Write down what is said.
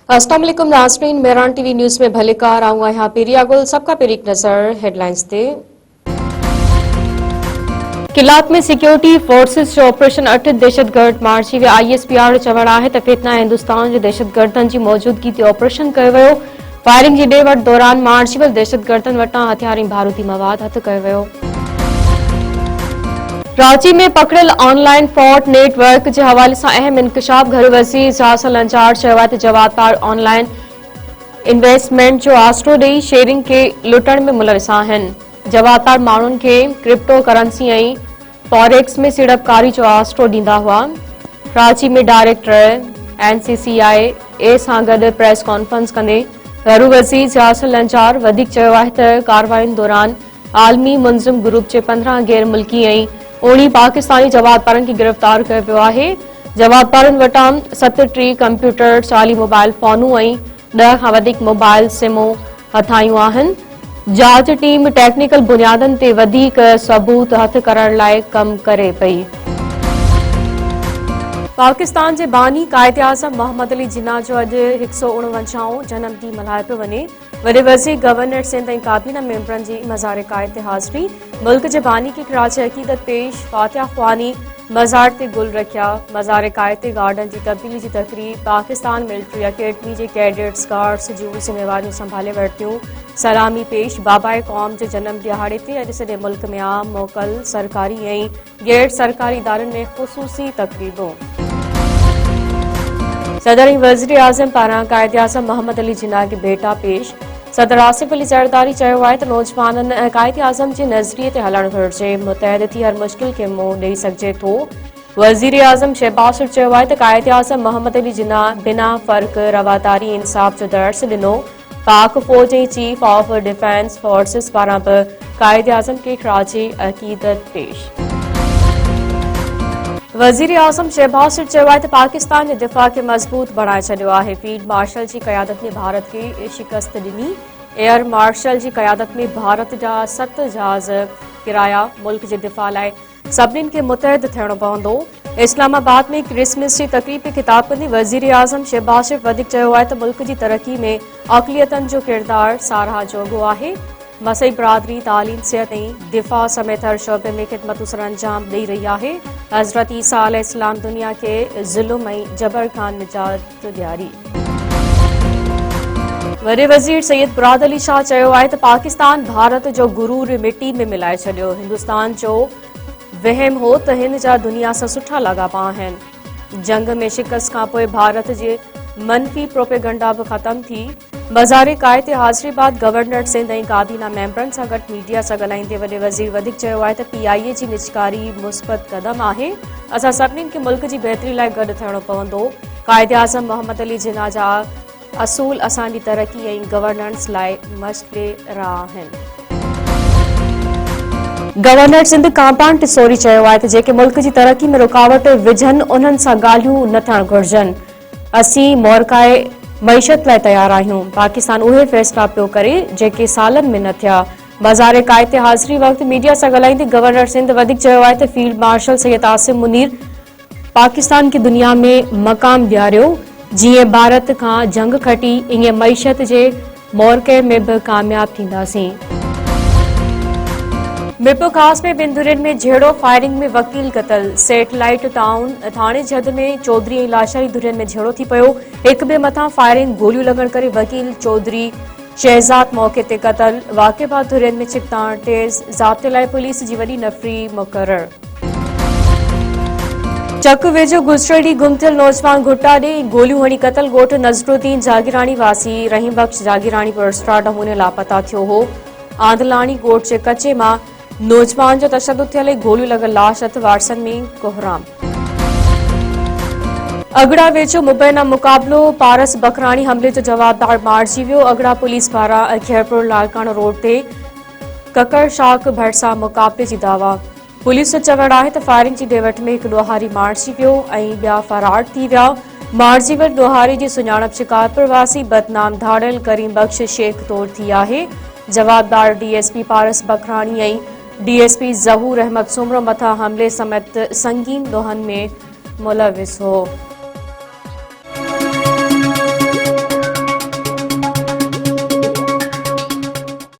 अस्सलाम वालेकुम नाज़रीन, मेरान टीवी न्यूज़ में भलेकार आऊँ यहाँ पेरिया गुल सबका पेरी एक नज़र हेडलाइंस ते। किलात में सिक्योरिटी फोर्सेस जो ऑपरेशन 8 दहशतगर्द मार्ची वे ISPR चवण है त फितना हिंदुस्तान जो दहशतगर्दन की मौजूदगी ते ऑपरेशन कयो वियो। फायरिंग जी ॾे वठ दौरान मार्ची वल दहशतगर्दन वटां हथियार बारूदी मवाद हथ कयो वियो। रांची में पकड़ियल ऑनलाइन फ्रॉड नेटवर्क के हवाले से अहम इंकशाफ घर वज़ीर जासल अंजार जवाब पार ऑनलाइन इन्वेस्टमेंट जो आसरो ॾेई शेयरिंग के लुटण में मुलविस आहिनि। जवाब पार माण्हुनि खे क्रिप्टो करेंसी ऐं फॉरेक्स में सीड़पकारी जो आसरो ॾींदा हुआ। रांची में डायरेक्टर NCCIA सां गॾु प्रेस कॉन्फ्रेंस कंदे घर वज़ीर जासल अंजार वधीक चयो आहे त कार्रवाइयुनि दौरान आलमी मुंज़िम ग्रुप जे 15 गैर मुल्की ऐं 19 पाकिस्तानी जवाबदारनि खे गिरफ़्तार कयो वियो आहे। जवाबदारनि वटां 37 कंप्यूटर, 40 मोबाइल फोनूं ऐं 10 खां वधीक मोबाइल सिमूं हथायूं आहिनि। जांच टीम टेक्निकल बुनियादनि ते वधीक सबूत हथ करण लाइ कम करे पई। पाकिस्तान के बानी कायदे आज़म मोहम्मद अली जिन्ना जो अॼु 149 जन्म ॾींहुं मल्हायो पियो वञे। वॾे वज़ीर गवर्नर सिंध ऐं काबीना मेंबरनि जी मज़ार कायद ते हाज़िरी। मुल्क जे बानी की खराज अक़ीदत पेश फातिहा ख़्वानी मज़ार ते गुल रखिया। मज़ार कायद ते गार्डन की तब्दीली की तकरीब। पाकिस्तान मिलिट्री अकेडमी के कैडेट्स गार्ड्स जूं ज़िम्मेवारियूं संभाले वरितियूं। सलामी पेश बाबाए क़ौम जे जन्म दिहाड़े ते अॼु सॼे मुल्क में आम मोकल सरकारी ऐं गैर सरकारी इदारनि में ख़ुसूसी तकरीबूं। सदर ऐं वज़ीर आज़म पारां कायदे आज़म मोहम्मद अली जिन्ना के भेटा पेश। सदर आसिफ अली ज़रदारी चयो आहे त नौजवाननि कायदे आज़म जे नज़रिए ते हलणु घुरिजे। मुतहद थी हर मुश्किल खे मुंहुं ॾेई सघिजे थो। वज़ीर आज़म शहबाज चयो आहे त कायदे आज़म मोहम्मद अली जिन्ना बिना फ़र्क़ रवादारी इंसाफ़ जो दर्स ॾिनो। पाक फ़ौज ऐं चीफ ऑफ डिफेंस फोर्सिस पारां बि कायदे आज़म के खराज अक़ीदत पेश। वज़ीर आज़म शहबाज चयो आहे त पाकिस्तान जे दिफ़ा के मज़बूत बणाए छॾियो आहे। फील्ड मार्शल जी क़यादत में भारत के शिकस्त ॾिनी। एयर मार्शल जी क़यादत में भारत जा 7 जहाज़ किराया। मुल्क जे दिफ़ा लाइ सभिनीनि खे मुतहद थियणो पवंदो। इस्लामाबाद में क्रिसमस की तकरीब में खिताब कंदे वज़ीर आज़म शहबाज वधीक चयो आहे त मुल्क की तरक्की में अक़लियतनि जो किरदार साराह जोॻो आहे। मसई बिरादरी तालीम सिहत ऐं दिफ़ा समेत हर शोबे में ख़िदमतूं सर अंजाम ॾेई रही आहे। हज़रत ईसा अलैहिस्सलाम दुनिया के ज़ुल्म ऐं जबर खां निजात ॾियारी। वॾे वज़ीर सैयद मुराद अली शाह चयो आहे त पाकिस्तान भारत जो गुरूर मिट्टी में मिलाए छॾियो। हिंदुस्तान जो वहम हो त हिन जा दुनिया सां सुठा लाॻापा आहिनि। जंग में शिकस्त खां पोइ भारत जे मनफ़ी प्रोपेगंडा बि ख़त्म थी। मज़ार कायद ते हाज़िरी बाद गवर्नर सिंध ऐं काबीना मेंबरनि सां गॾु मीडिया सां ॻाल्हाईंदे वॾे वज़ीर वधीक चयो आहे त PIA जी निजकारी मुस्बत क़दम आहे। असां सभिनीनि खे मुल्क जी बहितरी लाइ गॾु थियणो पवंदो। कायदे आज़म मोहम्मद अली जिन्ना जा असूल असांजी तरक्की ऐं गवर्नेंस लाइ मशक़े रहा आहिनि। गवर्नर सिंध कांपान टिसोरी चयो आहे त जेके मुल्क जी तरक्की में रुकावट विझनि उन्हनि सां ॻाल्हियूं न थियणु घुरिजनि। असीं मोरकाए मईशत लाइ तयार आहियूं। पाकिस्तान उहे फ़ैसिला पियो करे जेके सालनि में न थिया। मज़ार कायद ते हाज़िरी वक़्तु मीडिया सां ॻाल्हाईंदे गवर्नर सिंध वधीक चयो आहे त फील्ड मार्शल सैयद आसिम मुनीर पाकिस्तान की दुनिया में मक़ाम ॾियारियो। जीअं भारत खां जंग खटी ईअं मईशत जे मोरके में भी कामयाब थींदासीं। मिरपुर खास में ॿिनि धुरियुनि में झेड़ो फायरिंग में वकील क़तल। सेटेलाइट टाउन थाणे जद में चौधरी ऐं लाशारी धुरियुनि में झेड़ो थी पियो। हिक ॿिए मथां फायरिंग गोलियूं लॻण करे वकील चौधरी शहजाद मौके ते क़तल। वाक़े बाद धुरियुनि में छिकताण तेज़। ज़ाब्ते लाइ पुलिस जी वॾी नफ़री मुक़रर। चक वेझो गुज़िरियल ॾींहुं गुम थियल नौजवान घुटा ॾे गोलियूं हणी क़तल। ॻोठ नज़रुद्दीन जागीराणी वासी रहीम बख्श जागीराणी पुरस्कार नमूने लापता थियो हो। आंदलाणी ॻोठ जे कचे मां नौजवान जो तशद्दुद थियल गोलियूं लॻल लाश हथ वारसनि में कोहराम। अगड़ा वेझो मुबैना मुक़ाबलो पारस बखराणी हमले जो जवाबदार मारिजी वियो। अगड़ा पुलिस पारां खैरपुर लालकाणो रोड ते ककर शाख भरिसां मुक़ाबले जी दावा। पुलिस जो चवणु आहे त फायरिंग जी ॾेवट में हिकु ॾोहारी मारिजी वियो ऐं ॿिया फरार थी विया। मारिजी वियल ॾोहारी जी सुञाणप शिकारपुर वासी बदनाम धाड़ियल करीम बख्श शेख तौर थी आहे। जवाबदार DSP पारस बखराणी ऐं DSP ज़हूर अहमद सुमरो मथां हमले समेत संगीन ॾोहनि में मुलविस हो।